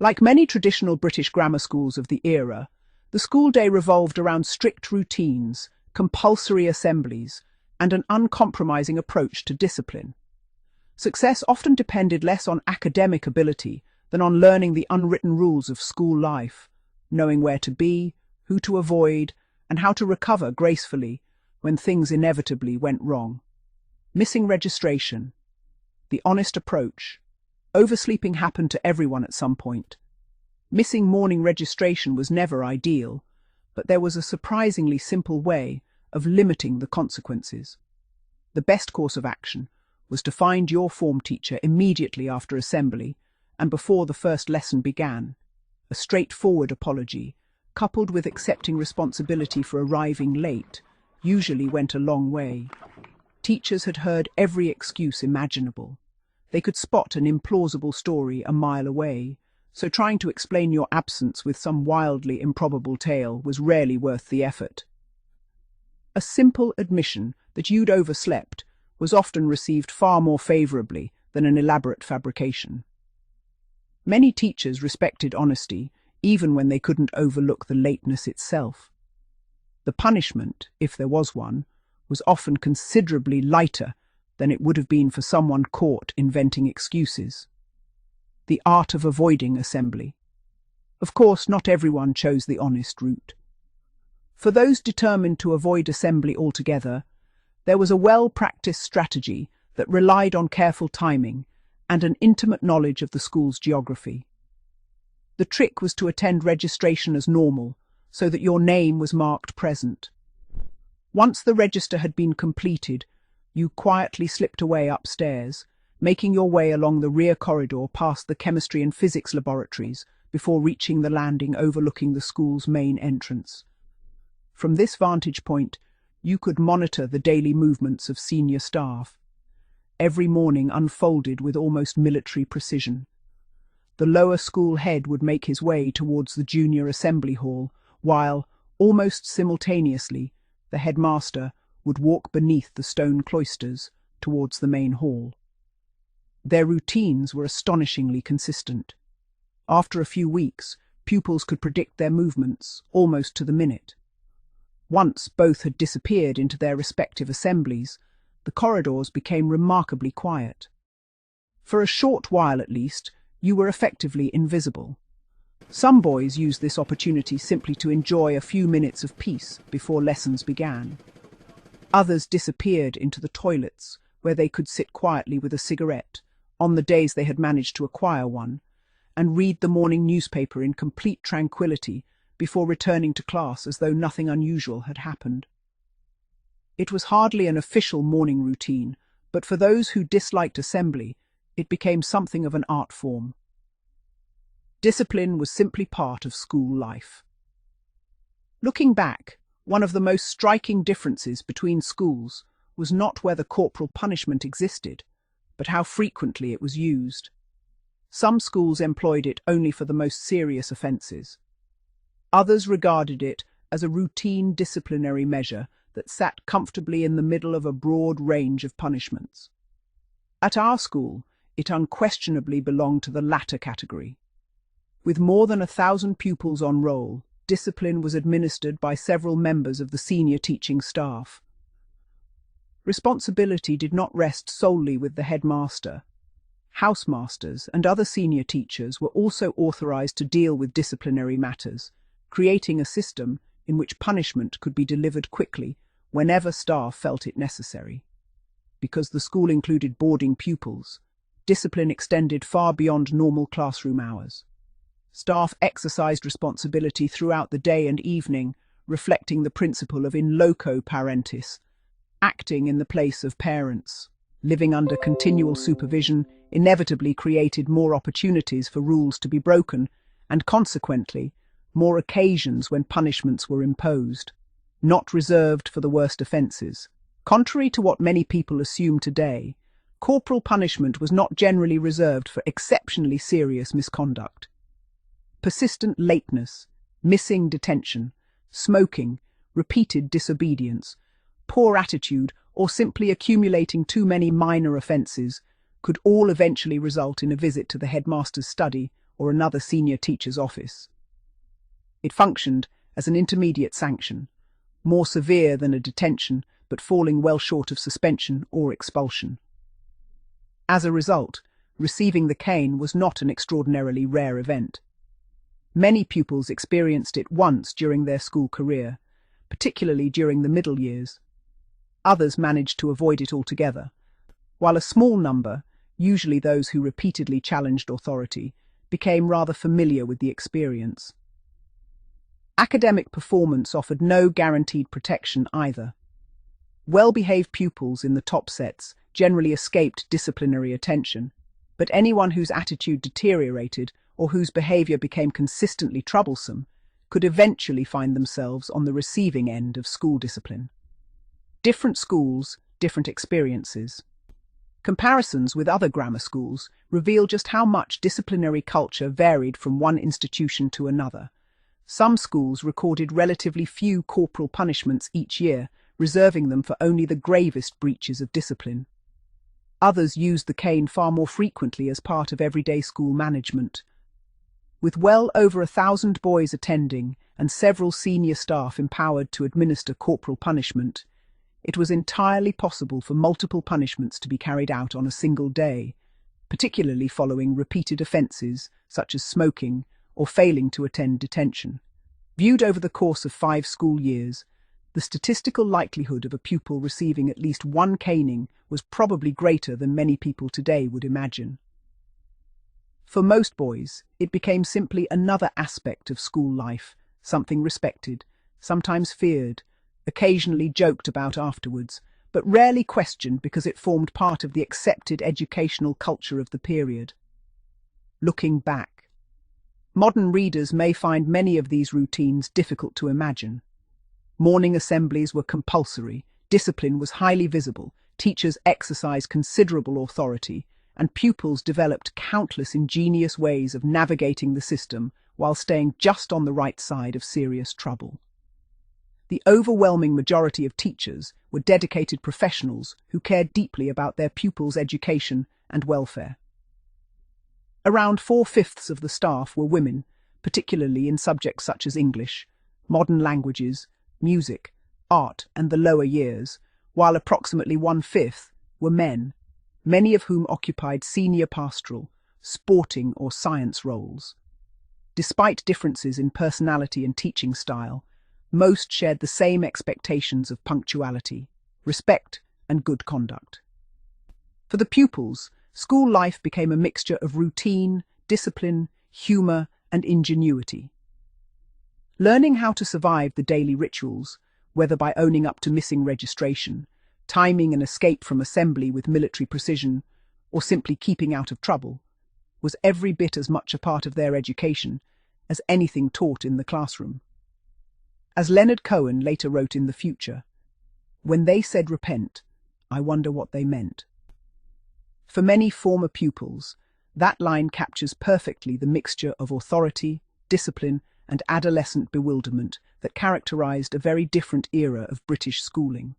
Like many traditional British grammar schools of the era, the school day revolved around strict routines, compulsory assemblies, and an uncompromising approach to discipline. Success often depended less on academic ability than on learning the unwritten rules of school life, knowing where to be, who to avoid, and how to recover gracefully when things inevitably went wrong. Missing registration, the honest approach. Oversleeping happened to everyone at some point. Missing morning registration was never ideal, but there was a surprisingly simple way of limiting the consequences. The best course of action was to find your form teacher immediately after assembly and before the first lesson began. A straightforward apology, coupled with accepting responsibility for arriving late, usually went a long way. Teachers had heard every excuse imaginable. They could spot an implausible story a mile away, so trying to explain your absence with some wildly improbable tale was rarely worth the effort. A simple admission that you'd overslept was often received far more favourably than an elaborate fabrication. Many teachers respected honesty, even when they couldn't overlook the lateness itself. The punishment, if there was one, was often considerably lighter than it would have been for someone caught inventing excuses. The art of avoiding assembly. Of course, not everyone chose the honest route. For those determined to avoid assembly altogether, there was a well-practiced strategy that relied on careful timing and an intimate knowledge of the school's geography. The trick was to attend registration as normal, so that your name was marked present. Once the register had been completed, you quietly slipped away upstairs, making your way along the rear corridor past the chemistry and physics laboratories before reaching the landing overlooking the school's main entrance. From this vantage point, you could monitor the daily movements of senior staff. Every morning unfolded with almost military precision. The lower school head would make his way towards the junior assembly hall, while, almost simultaneously, the headmaster would walk beneath the stone cloisters towards the main hall. Their routines were astonishingly consistent. After a few weeks, pupils could predict their movements almost to the minute. Once both had disappeared into their respective assemblies, the corridors became remarkably quiet. For a short while at least, you were effectively invisible. Some boys used this opportunity simply to enjoy a few minutes of peace before lessons began. Others disappeared into the toilets, where they could sit quietly with a cigarette, on the days they had managed to acquire one, and read the morning newspaper in complete tranquility before returning to class as though nothing unusual had happened. It was hardly an official morning routine, but for those who disliked assembly, it became something of an art form. Discipline was simply part of school life. Looking back, one of the most striking differences between schools was not whether corporal punishment existed, but how frequently it was used. Some schools employed it only for the most serious offences. Others regarded it as a routine disciplinary measure that sat comfortably in the middle of a broad range of punishments. At our school, it unquestionably belonged to the latter category. With more than 1,000 pupils on roll, discipline was administered by several members of the senior teaching staff. Responsibility did not rest solely with the headmaster. Housemasters and other senior teachers were also authorized to deal with disciplinary matters, creating a system in which punishment could be delivered quickly whenever staff felt it necessary. Because the school included boarding pupils, discipline extended far beyond normal classroom hours. Staff exercised responsibility throughout the day and evening, reflecting the principle of in loco parentis, acting in the place of parents. Living under continual supervision inevitably created more opportunities for rules to be broken, and consequently, more occasions when punishments were imposed, not reserved for the worst offences. Contrary to what many people assume today, corporal punishment was not generally reserved for exceptionally serious misconduct. Persistent lateness, missing detention, smoking, repeated disobedience, poor attitude, or simply accumulating too many minor offences could all eventually result in a visit to the headmaster's study or another senior teacher's office. It functioned as an intermediate sanction, more severe than a detention, but falling well short of suspension or expulsion. As a result, receiving the cane was not an extraordinarily rare event. Many pupils experienced it once during their school career, particularly during the middle years. Others managed to avoid it altogether, while a small number, usually those who repeatedly challenged authority, became rather familiar with the experience. Academic performance offered no guaranteed protection either. Well-behaved pupils in the top sets generally escaped disciplinary attention, but anyone whose attitude deteriorated or whose behavior became consistently troublesome could eventually find themselves on the receiving end of school discipline. Different schools, different experiences. Comparisons with other grammar schools reveal just how much disciplinary culture varied from one institution to another. Some schools recorded relatively few corporal punishments each year, reserving them for only the gravest breaches of discipline. Others used the cane far more frequently as part of everyday school management. With well over 1,000 boys attending and several senior staff empowered to administer corporal punishment, it was entirely possible for multiple punishments to be carried out on a single day, particularly following repeated offences such as smoking or failing to attend detention. Viewed over the course of 5 school years, the statistical likelihood of a pupil receiving at least one caning was probably greater than many people today would imagine. For most boys, it became simply another aspect of school life, something respected, sometimes feared, occasionally joked about afterwards, but rarely questioned because it formed part of the accepted educational culture of the period. Looking back, modern readers may find many of these routines difficult to imagine. Morning assemblies were compulsory, discipline was highly visible, teachers exercised considerable authority, and pupils developed countless ingenious ways of navigating the system while staying just on the right side of serious trouble. The overwhelming majority of teachers were dedicated professionals who cared deeply about their pupils' education and welfare. Around 4/5 of the staff were women, particularly in subjects such as English, modern languages, music, art, and the lower years, while approximately 1/5 were men, many of whom occupied senior pastoral, sporting, or science roles. Despite differences in personality and teaching style, most shared the same expectations of punctuality, respect, and good conduct. For the pupils, school life became a mixture of routine, discipline, humour, and ingenuity. Learning how to survive the daily rituals, whether by owning up to missing registration, timing an escape from assembly with military precision, or simply keeping out of trouble, was every bit as much a part of their education as anything taught in the classroom. As Leonard Cohen later wrote in The Future, "When they said repent, I wonder what they meant." For many former pupils, that line captures perfectly the mixture of authority, discipline, and adolescent bewilderment that characterized a very different era of British schooling.